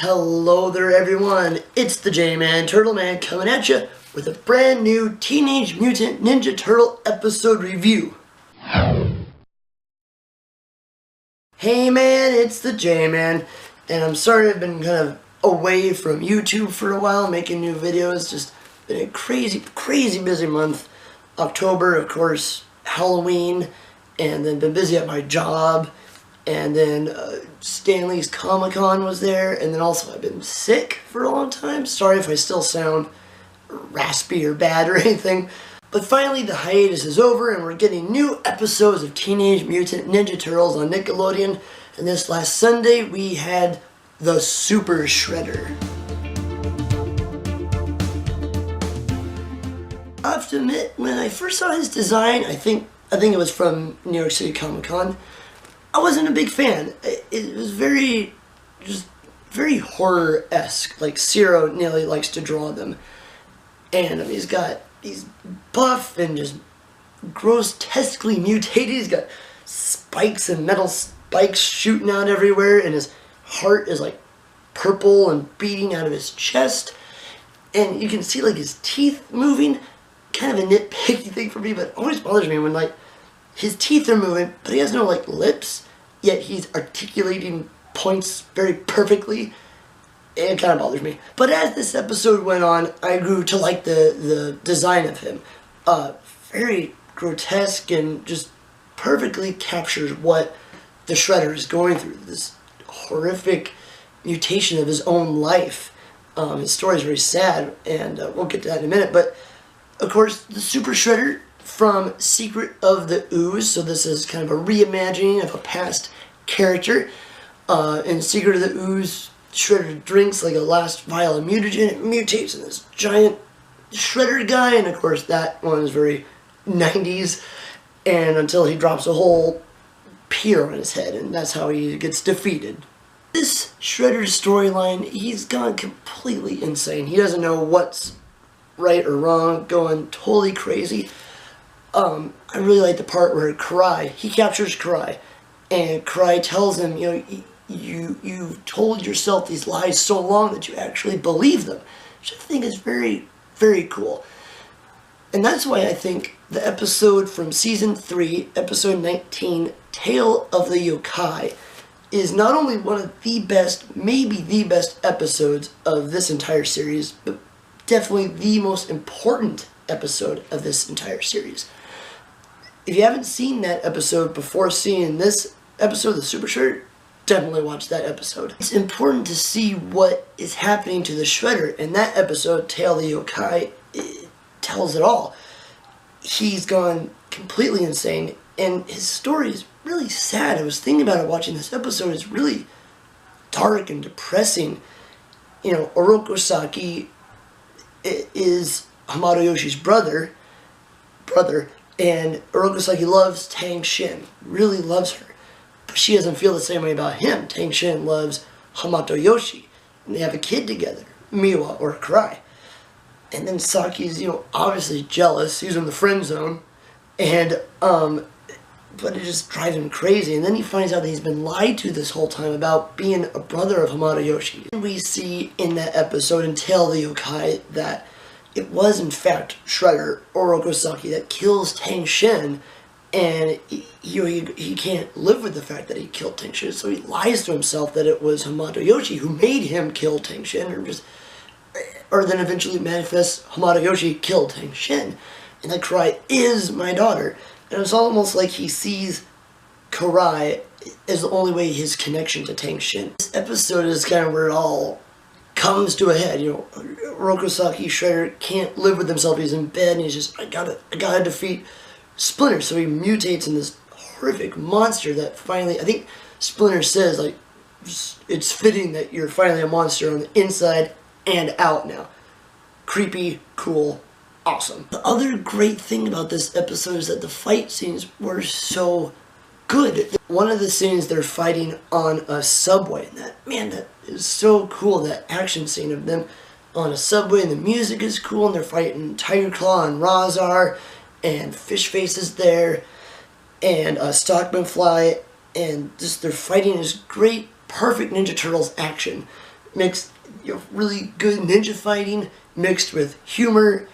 Hello there everyone, it's the J-Man, Turtle Man, coming at you with a brand new Teenage Mutant Ninja Turtle episode review. Hey man, it's the J-Man, and I'm sorry I've been kind of away from YouTube for a while, making new videos. Just been a crazy busy month. October, of course, Halloween, and then been busy at my job. And then Stanley's Comic-Con was there, and then also I've been sick for a long time. Sorry if I still sound raspy or bad or anything. But finally the hiatus is over and we're getting new episodes of Teenage Mutant Ninja Turtles on Nickelodeon. And this last Sunday we had the Super Shredder. I have to admit, when I first saw his design, I think it was from New York City Comic-Con, I wasn't a big fan. It was very horror-esque, like Ciro nearly likes to draw them. And I mean, he's buff and just grotesquely mutated. He's got spikes and metal spikes shooting out everywhere, and his heart is like purple and beating out of his chest. And you can see like his teeth moving. Kind of a nitpicky thing for me, but it always bothers me when like his teeth are moving, but he has no like lips, yet he's articulating points very perfectly. It kind of bothers me. But as this episode went on, I grew to like the design of him. Very grotesque and just perfectly captures what the Shredder is going through. This horrific mutation of his own life. His story is very sad, and we'll get to that in a minute. But of course, the Super Shredder from Secret of the Ooze, so this is kind of a reimagining of a past character. In Secret of the Ooze, Shredder drinks like a last vial of mutagen, it mutates in this giant Shredder guy, and of course that one is very 90s, and until he drops a whole pier on his head, and that's how he gets defeated. This Shredder storyline, he's gone completely insane. He doesn't know what's right or wrong, going totally crazy. I really like the part where he captures Karai, and Karai tells him, you know, you've told yourself these lies so long that you actually believe them, which I think is very, very cool. And that's why I think the episode from Season 3, Episode 19, Tale of the Yokai, is not only one of the best, maybe the best episodes of this entire series, but definitely the most important episode of this entire series. If you haven't seen that episode before seeing this episode, the Super Shredder, definitely watch that episode. It's important to see what is happening to the Shredder, and that episode, Tale of the Yokai, it tells it all. He's gone completely insane, and his story is really sad. I was thinking about it watching this episode. It's really dark and depressing. You know, Orokosaki is Hamato Yoshi's brother, and Orokosaki loves Tang Shin, really loves her. But she doesn't feel the same way about him. Tang Shin loves Hamato Yoshi, and they have a kid together, Miwa, or Karai. And then Saki's, you know, obviously jealous. He's in the friend zone, and but it just drives him crazy. And then he finds out that he's been lied to this whole time about being a brother of Hamato Yoshi. And we see in that episode in Tale of the Yokai that it was in fact Shredder, Orokosaki, that kills Tang Shin, and he can't live with the fact that he killed Tang Shin, so he lies to himself that it was Hamato Yoshi who made him kill Tang Shin, or then eventually manifests Hamato Yoshi killed Tang Shin, and that Karai is my daughter. And it's almost like he sees Karai as the only way his connection to Tang Shin. This episode is kind of where it all comes to a head. You know, Orokosaki Shredder can't live with himself. He's in bed and he's just, I gotta defeat Splinter. So he mutates in this horrific monster that finally, I think Splinter says, like, it's fitting that you're finally a monster on the inside and out now. Creepy, cool, awesome. The other great thing about this episode is that the fight scenes were so good. One of the scenes they're fighting on a subway, and that is so cool, that action scene of them on a subway, and the music is cool, and they're fighting Tiger Claw and Razar, and Fish Face is there, and Stockman Fly, and just they're fighting this great, perfect Ninja Turtles action. mixed, really good ninja fighting mixed with humor.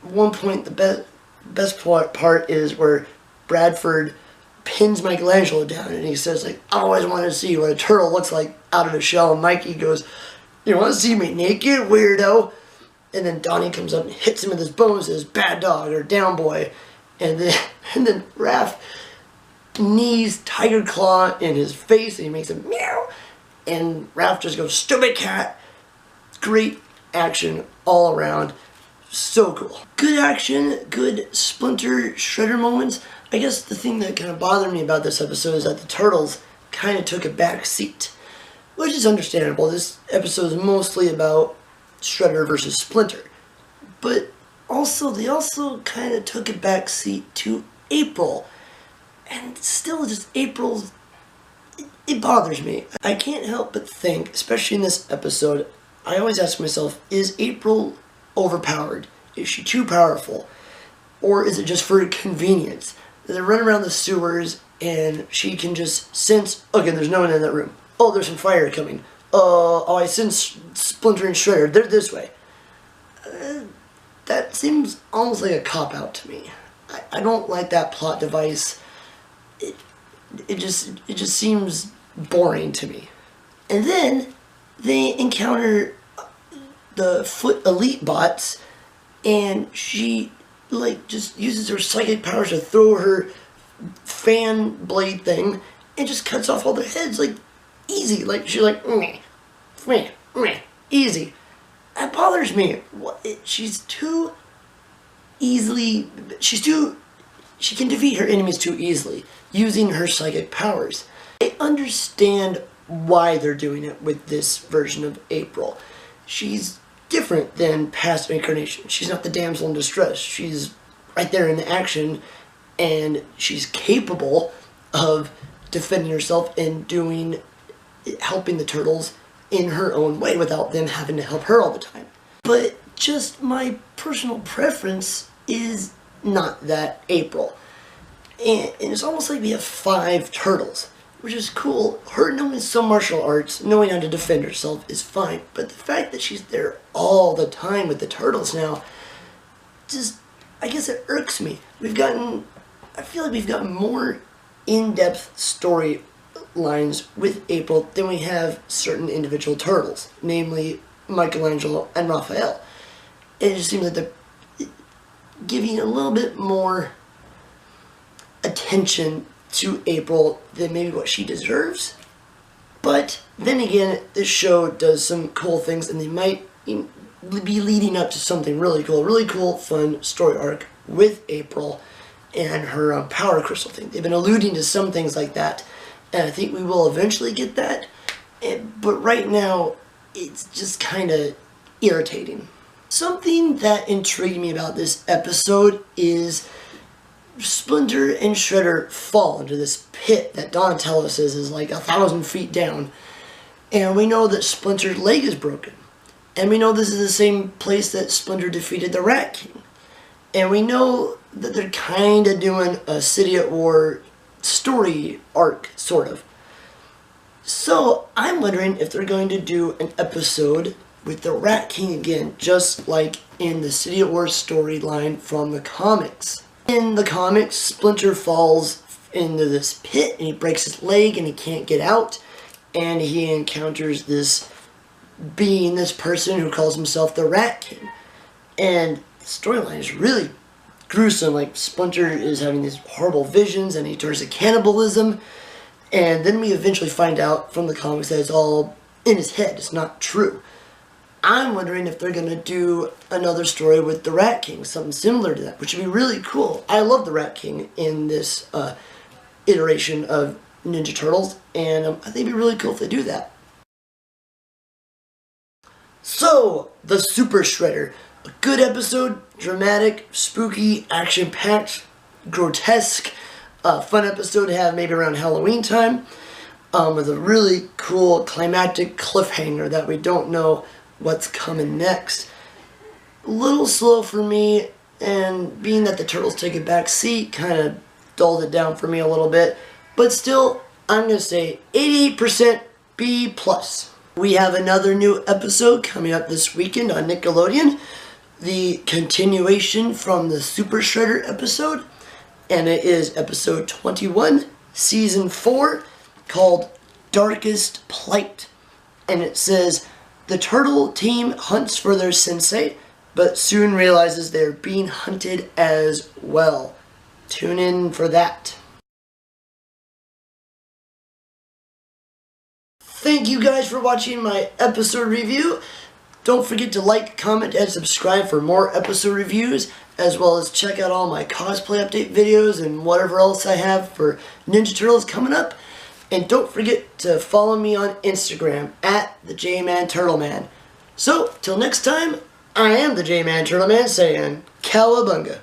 At one point, the best part is where Bradford pins Michelangelo down and he says, like, I always wanted to see what a turtle looks like out of a shell. And Mikey goes, you want to see me naked, weirdo? And then Donnie comes up and hits him with his bone and says, bad dog or down boy. And then Raph knees Tiger Claw in his face and he makes him meow. And Raph just goes, stupid cat. Great action all around. So cool. Good action, good Splinter Shredder moments. I guess the thing that kind of bothered me about this episode is that the Turtles kind of took a back seat. Which is understandable. This episode is mostly about Shredder versus Splinter. But also, they also kind of took a back seat to April. And still, just April's... It bothers me. I can't help but think, especially in this episode, I always ask myself, is April overpowered? Is she too powerful? Or is it just for convenience? They run around the sewers and she can just sense, okay, there's no one in that room. Oh, there's some fire coming. Oh, I sense Splinter and Shredder. They're this way. That seems almost like a cop-out to me. I don't like that plot device. It just seems boring to me. And then they encounter the Foot Elite bots, and she just uses her psychic powers to throw her fan blade thing and just cuts off all their heads easy. She's like meh, meh, meh, easy. That bothers me. She's too easily. She can defeat her enemies too easily using her psychic powers. I understand why they're doing it with this version of April. She's different than past incarnations. She's not the damsel in distress. She's right there in the action, and she's capable of defending herself and helping the Turtles in her own way without them having to help her all the time. But just my personal preference is not that April. And it's almost like we have 5 Turtles, which is cool. Her knowing some martial arts, knowing how to defend herself is fine. But the fact that she's there all the time with the Turtles now, I guess it irks me. I feel like we've gotten more in-depth storylines with April than we have certain individual Turtles, namely Michelangelo and Raphael. It just seems like they're giving a little bit more attention to April than maybe what she deserves. But then again, this show does some cool things, and they might be leading up to something really cool, fun story arc with April and her power crystal thing. They've been alluding to some things like that, and I think we will eventually get that. But right now, it's just kind of irritating. Something that intrigued me about this episode is Splinter and Shredder fall into this pit that Donatello says is like 1,000 feet down. And we know that Splinter's leg is broken. And we know this is the same place that Splinter defeated the Rat King. And we know that they're kind of doing a City at War story arc, sort of. So I'm wondering if they're going to do an episode with the Rat King again, just like in the City at War storyline from the comics. In the comics, Splinter falls into this pit and he breaks his leg and he can't get out. And he encounters this person who calls himself the Rat King. And the storyline is really gruesome. Like, Splinter is having these horrible visions and he turns to cannibalism. And then we eventually find out from the comics that it's all in his head. It's not true. I'm wondering if they're going to do another story with the Rat King, something similar to that, which would be really cool. I love the Rat King in this iteration of Ninja Turtles, and I think it'd be really cool if they do that. So, the Super Shredder. A good episode, dramatic, spooky, action-packed, grotesque, fun episode to have maybe around Halloween time, with a really cool climactic cliffhanger that we don't know what's coming next. A little slow for me, and being that the Turtles take a back seat kind of dulled it down for me a little bit, but still, I'm going to say 88% B+. We have another new episode coming up this weekend on Nickelodeon. The continuation from the Super Shredder episode. And it is episode 21, season 4, called Darkest Plight. And it says, the turtle team hunts for their sensei, but soon realizes they're being hunted as well. Tune in for that. Thank you guys for watching my episode review. Don't forget to like, comment, and subscribe for more episode reviews, as well as check out all my cosplay update videos and whatever else I have for Ninja Turtles coming up. And don't forget to follow me on Instagram at the J-Man Turtleman. So, till next time, I am the J-Man Turtleman saying, Cowabunga.